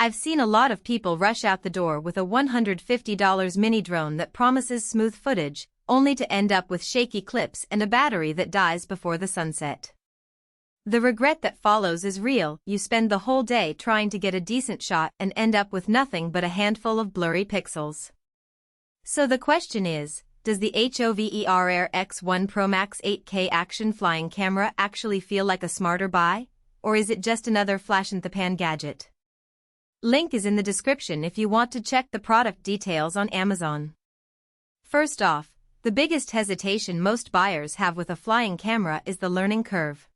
I've seen a lot of people rush out the door with a $150 mini drone that promises smooth footage, only to end up with shaky clips and a battery that dies before the sunset. The regret that follows is real. You spend the whole day trying to get a decent shot and end up with nothing but a handful of blurry pixels. So the question is, does the HOVERair X1 PROMAX 8K action flying camera actually feel like a smarter buy, or is it just another flash-in-the-pan gadget? Link is in the description if you want to check the product details on Amazon. First off, the biggest hesitation most buyers have with a flying camera is the learning curve.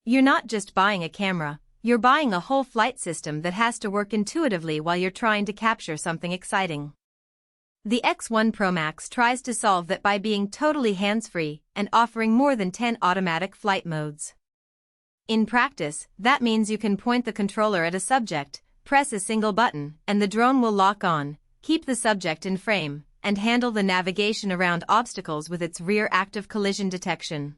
You're not just buying a camera, you're buying a whole flight system that has to work intuitively while you're trying to capture something exciting. The X1 PROMAX tries to solve that by being totally hands-free and offering more than 10 automatic flight modes. In practice, that means you can point the controller at a subject, press a single button, and the drone will lock on, keep the subject in frame, and handle the navigation around obstacles with its rear active collision detection.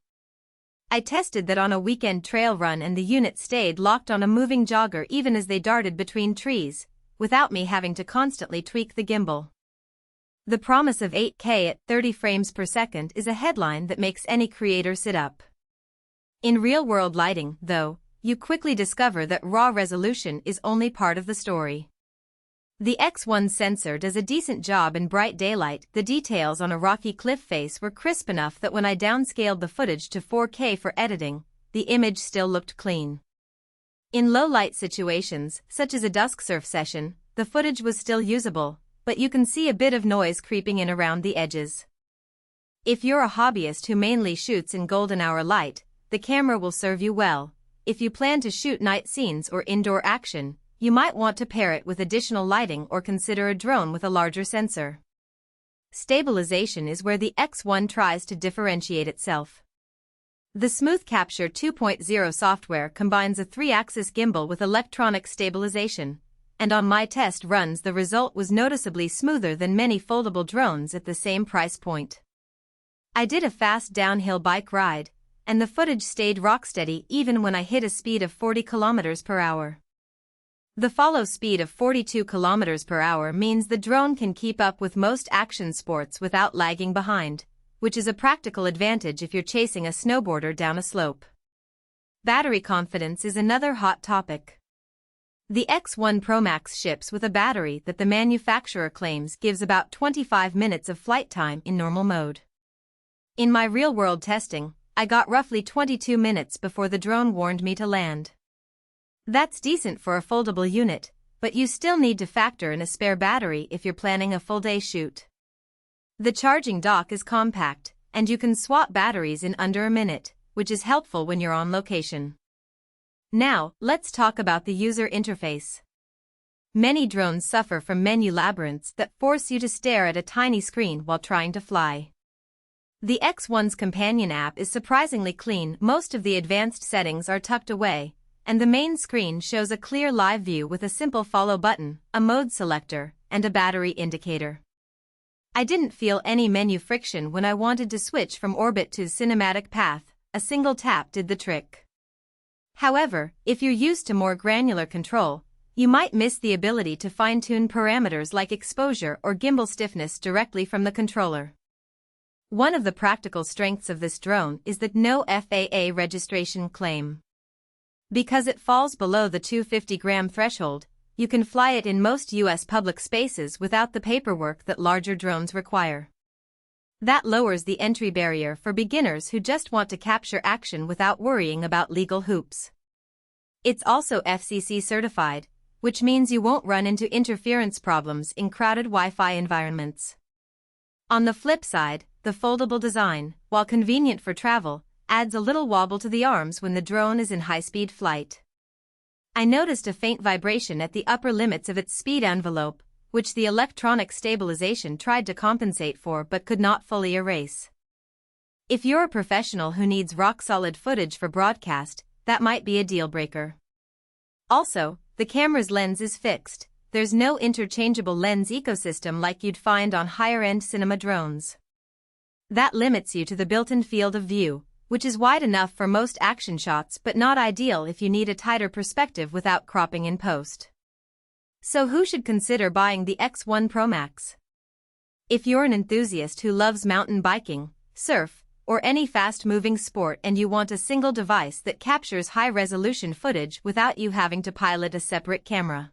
I tested that on a weekend trail run and the unit stayed locked on a moving jogger even as they darted between trees, without me having to constantly tweak the gimbal. The promise of 8K at 30 frames per second is a headline that makes any creator sit up. In real-world lighting, though, you quickly discover that raw resolution is only part of the story. The X1 sensor does a decent job in bright daylight. The details on a rocky cliff face were crisp enough that when I downscaled the footage to 4K for editing, the image still looked clean. In low-light situations, such as a dusk surf session, the footage was still usable, but you can see a bit of noise creeping in around the edges. If you're a hobbyist who mainly shoots in golden hour light, the camera will serve you well. If you plan to shoot night scenes or indoor action, you might want to pair it with additional lighting or consider a drone with a larger sensor. Stabilization is where the X1 tries to differentiate itself. The SmoothCapture 2.0 software combines a 3-axis gimbal with electronic stabilization, and on my test runs the result was noticeably smoother than many foldable drones at the same price point. I did a fast downhill bike ride, and the footage stayed rocksteady even when I hit a speed of 40 km per hour. The follow speed of 42 km per hour means the drone can keep up with most action sports without lagging behind, which is a practical advantage if you're chasing a snowboarder down a slope. Battery confidence is another hot topic. The X1 PROMAX ships with a battery that the manufacturer claims gives about 25 minutes of flight time in normal mode. In my real-world testing, I got roughly 22 minutes before the drone warned me to land. That's decent for a foldable unit, but you still need to factor in a spare battery if you're planning a full-day shoot. The charging dock is compact, and you can swap batteries in under a minute, which is helpful when you're on location. Now, let's talk about the user interface. Many drones suffer from menu labyrinths that force you to stare at a tiny screen while trying to fly. The X1's companion app is surprisingly clean. Most of the advanced settings are tucked away, and the main screen shows a clear live view with a simple follow button, a mode selector, and a battery indicator. I didn't feel any menu friction when I wanted to switch from orbit to cinematic path. A single tap did the trick. However, if you're used to more granular control, you might miss the ability to fine-tune parameters like exposure or gimbal stiffness directly from the controller. One of the practical strengths of this drone is the no FAA registration claim. Because it falls below the 250-gram threshold, you can fly it in most U.S. public spaces without the paperwork that larger drones require. That lowers the entry barrier for beginners who just want to capture action without worrying about legal hoops. It's also FCC certified, which means you won't run into interference problems in crowded Wi-Fi environments. On the flip side, the foldable design, while convenient for travel, adds a little wobble to the arms when the drone is in high-speed flight. I noticed a faint vibration at the upper limits of its speed envelope, which the electronic stabilization tried to compensate for but could not fully erase. If you're a professional who needs rock-solid footage for broadcast, that might be a deal-breaker. Also, the camera's lens is fixed. There's no interchangeable lens ecosystem like you'd find on higher-end cinema drones. That limits you to the built-in field of view, which is wide enough for most action shots but not ideal if you need a tighter perspective without cropping in post. So who should consider buying the X1 PROMAX? If you're an enthusiast who loves mountain biking, surf, or any fast-moving sport and you want a single device that captures high-resolution footage without you having to pilot a separate camera.